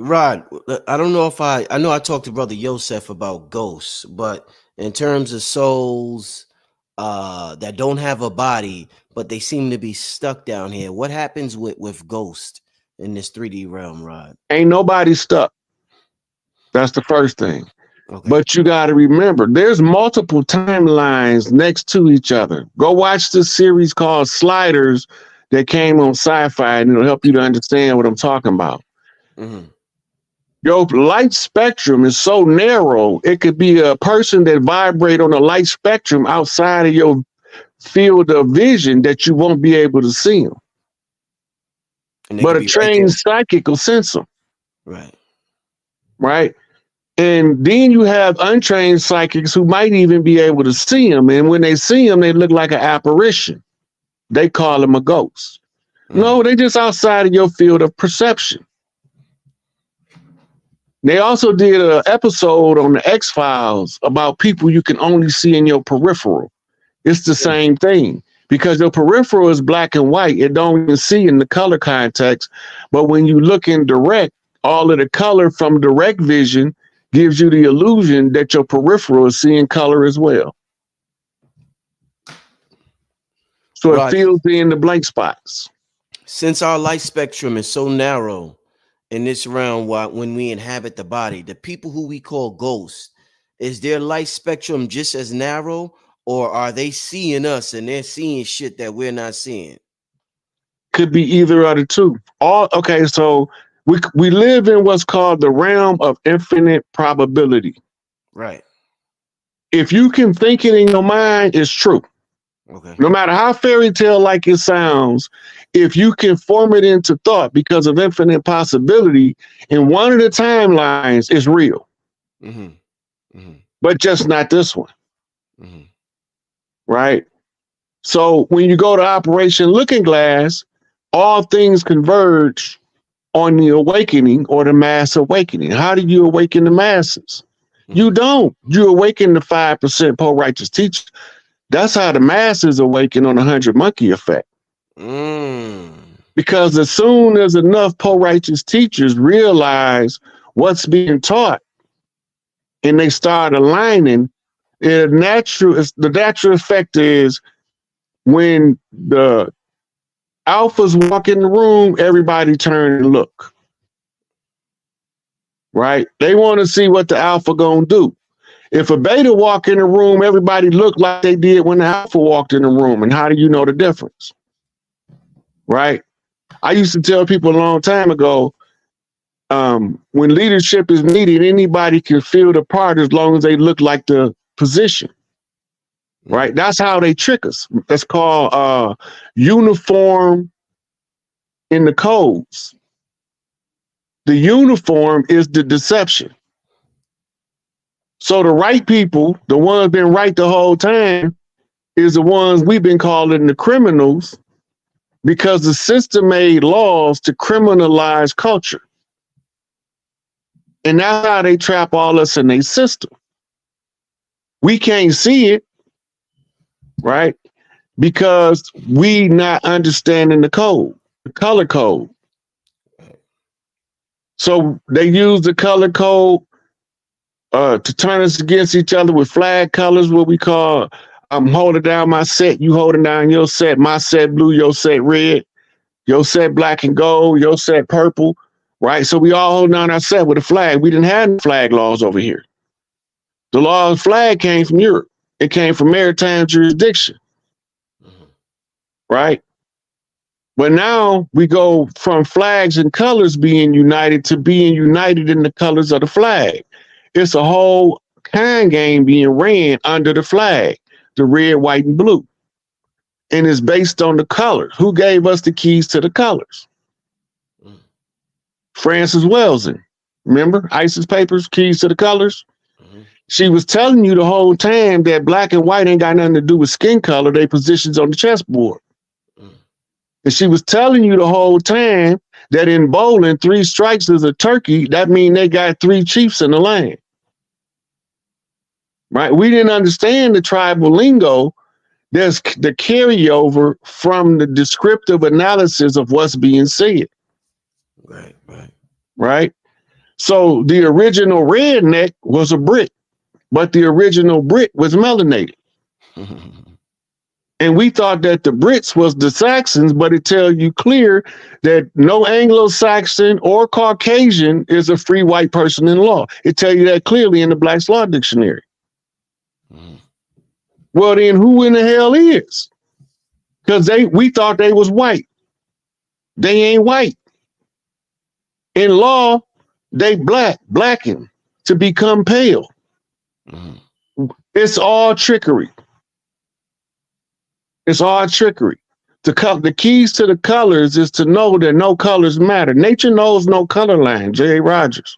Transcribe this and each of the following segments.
Rod, I don't know if I know I talked to Brother Yosef about ghosts, but in terms of souls that don't have a body, but they seem to be stuck down here, what happens with ghosts in this 3D realm, Rod? Ain't nobody stuck. That's the first thing. Okay. But you got to remember, there's multiple timelines next to each other. Go watch this series called Sliders that came on Sci-Fi, and it'll help you to understand what I'm talking about. Mm-hmm. Your light spectrum is so narrow, it could be a person that vibrate on a light spectrum outside of your field of vision that you won't be able to see them. And they But could a be right there. trained psychic will sense them, Right. right? And then you have untrained psychics who might even be able to see them. And when they see them, they look like an apparition. They call them a ghost. No, they're just outside of your field of perception. They also did an episode on the X-Files about people you can only see in your peripheral. It's the same thing because your peripheral is black and white. It don't even see in the color context. But when you look in direct, all of the color from direct vision gives you the illusion that your peripheral is seeing color as well. So it Rod, fills in the blank spots. since our light spectrum is so narrow in this realm, when we inhabit the body, the people who we call ghosts, is their light spectrum just as narrow, or are they seeing us and they're seeing shit that we're not seeing? Could be either of the two. Okay, so we live in what's called the realm of infinite probability. Right. If you can think it in your mind, it's true. Okay. No matter how fairy tale like it sounds, if you can form it into thought because of infinite possibility, in one of the timelines is real. Mm-hmm. Mm-hmm. But just not this one. Mm-hmm. Right? So when you go to Operation Looking Glass, all things converge on the awakening or the mass awakening. How do you awaken the masses? Mm-hmm. You don't. You awaken the 5% pro-righteous teachers. That's how the masses awaken on the 100 monkey effect. Because as soon as enough pro-righteous teachers realize what's being taught and they start aligning, the natural effect is when the alphas walk in the room, everybody turn and look. Right? They want to see what the alpha gonna do. If a beta walk in the room, everybody look like they did when the alpha walked in the room. And how do you know the difference? Right? I used to tell people a long time ago, when leadership is needed, anybody can fill the part as long as they look like the position. Right? That's how they trick us. That's called uniform in the codes. The uniform is the deception. So the right people, the ones been right the whole time, is the ones we've been calling the criminals because the system made laws to criminalize culture. And that's how they trap all us in their system. We can't see it, right? Because we not understanding the code, the color code. So they use the color code to turn us against each other with flag colors, what we call I'm holding down my set, you holding down your set, my set blue, your set red, your set black and gold, your set purple, right? So we all hold down our set with a flag. We didn't have flag laws over here. The law of flag came from Europe. It came from maritime jurisdiction, right? But now we go from flags and colors being united to being united in the colors of the flag. It's a whole kind game being ran under the flag, the red, white, and blue. And it's based on the colors. Who gave us the keys to the colors? Frances Wellesley. Remember? ISIS Papers, Keys to the Colors? She was telling you the whole time that black and white ain't got nothing to do with skin color. They positions on the chessboard. And she was telling you the whole time that in bowling, 3 strikes is a turkey. That means they got 3 chiefs in the land. Right? We didn't understand the tribal lingo. There's the carryover from the descriptive analysis of what's being said. Right. Right? So the original redneck was a Brit, but the original Brit was melanated. And we thought that the Brits was the Saxons, but it tells you clear that no Anglo-Saxon or Caucasian is a free white person in law. It tells you that clearly in the Black's Law Dictionary. Well, then who in the hell is? Because we thought they was white. They ain't white. In law, they blacken to become pale. It's all trickery. It's all trickery. The keys to the colors is to know that no colors matter. Nature knows no color line, J.A. Rogers.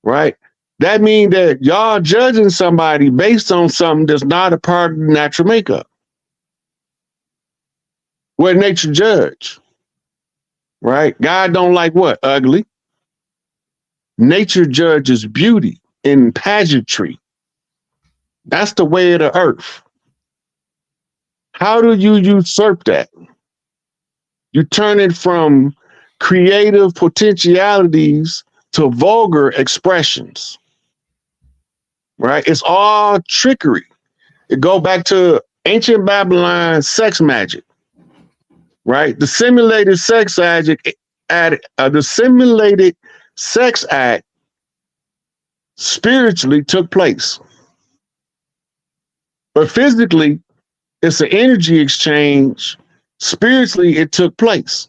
Right? That means that y'all judging somebody based on something that's not a part of the natural makeup. What nature judge? Right? God don't like what? Ugly. Nature judges beauty and pageantry. That's the way of the earth. How do you usurp that? You turn it from creative potentialities to vulgar expressions. Right? It's all trickery. It go back to ancient Babylon sex magic. Right? The simulated sex act spiritually took place. But physically, it's an energy exchange. Spiritually, it took place.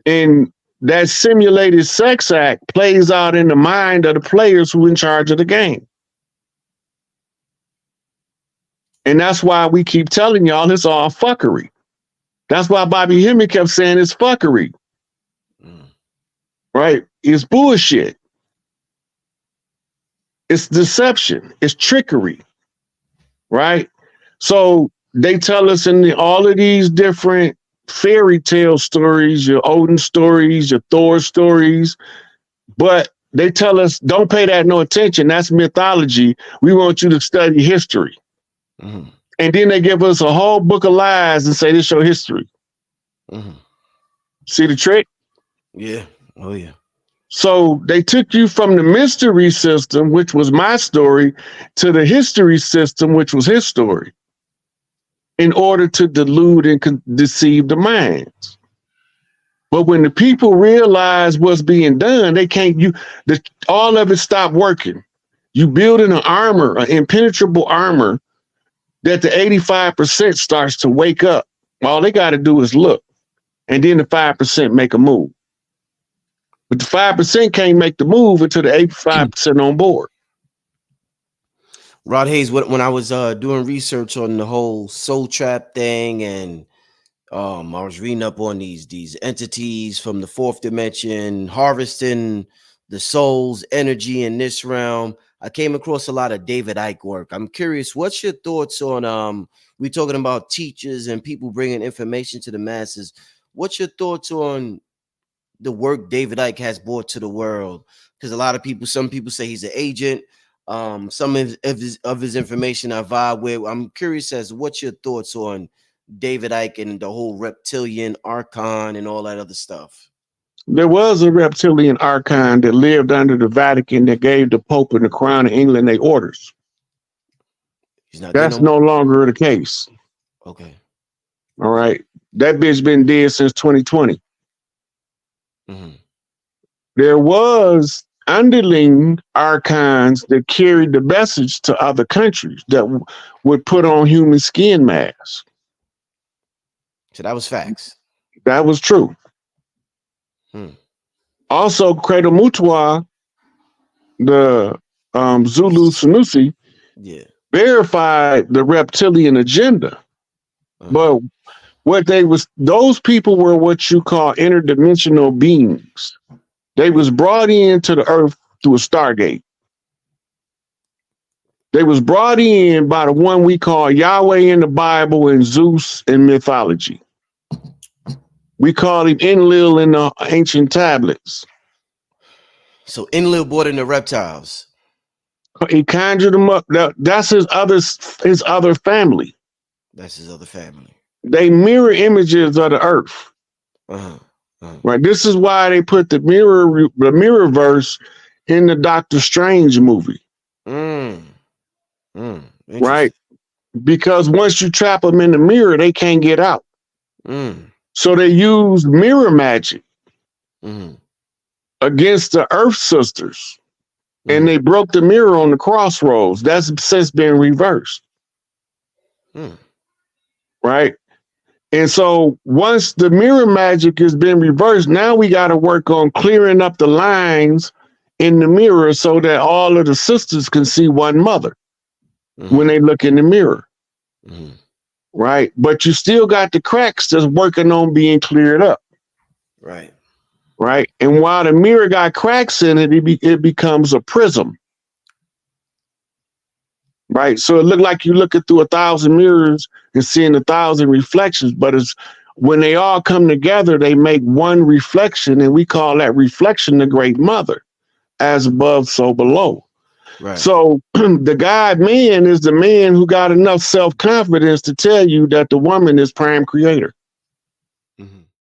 And that simulated sex act plays out in the mind of the players who are in charge of the game. And that's why we keep telling y'all it's all fuckery. That's why Bobby Hemming kept saying it's fuckery. Right? It's bullshit. It's deception. It's trickery. Right? So they tell us in all of these different fairy tale stories, your Odin stories, your Thor stories, but they tell us don't pay that no attention. That's mythology. We want you to study history. And then they give us a whole book of lies and say this your history. See the trick? Yeah. Oh yeah. So they took you from the mystery system, which was my story, to the history system, which was his story, in order to delude and deceive the minds. But when the people realize what's being done, they can't, all of it stopped working. You building an armor, an impenetrable armor, that the 85% starts to wake up. All they got to do is look. And then the 5% make a move. But the 5% can't make the move until the 85% on board. Rod Hayes, when I was doing research on the whole soul trap thing, and I was reading up on these entities from the fourth dimension, harvesting the soul's energy in this realm, I came across a lot of David Icke work. I'm curious, what's your thoughts on we're talking about teachers and people bringing information to the masses. What's your thoughts on the work David Icke has brought to the world? Because some people say he's an agent. Some of his information I vibe with. I'm curious as to what's your thoughts on David Icke and the whole reptilian archon and all that other stuff. There was a reptilian archon that lived under the Vatican that gave the Pope and the Crown of England their orders. That's no longer the case. Okay. All right. That bitch been dead since 2020. There was underling archons that carried the message to other countries that would put on human skin masks. So that was facts. That was true. Also, Credo Mutwa, the Zulu Sanusi, verified the reptilian agenda. But those people were what you call interdimensional beings. They was brought into the earth through a stargate. They was brought in by the one we call Yahweh in the Bible and Zeus in mythology. We call him Enlil in the ancient tablets. So Enlil brought in the reptiles. He conjured them up. That's his other family. That's his other family. They mirror images of the earth. Uh, Right. This is why they put the mirror verse in the Doctor Strange movie. mm, Right. interesting. Because once you trap them in the mirror, they can't get out. Mm, So they used mirror magic mm, against the Earth Sisters, and mm, they broke the mirror on the crossroads. That's since been reversed. mm. Right. And so once the mirror magic has been reversed, now we got to work on clearing up the lines in the mirror so that all of the sisters can see one mother when Mm, they look in the mirror. mm. Right. But you still got the cracks that's working on being cleared up. Right. Right. And while the mirror got cracks in it, it becomes a prism. Right. So it looked like you're looking through 1,000 mirrors and seeing 1,000 reflections, but it's when they all come together, they make one reflection, and we call that reflection the great mother, as above, so below. Right. So the God man is the man who got enough self-confidence to tell you that the woman is prime creator. Mm-hmm.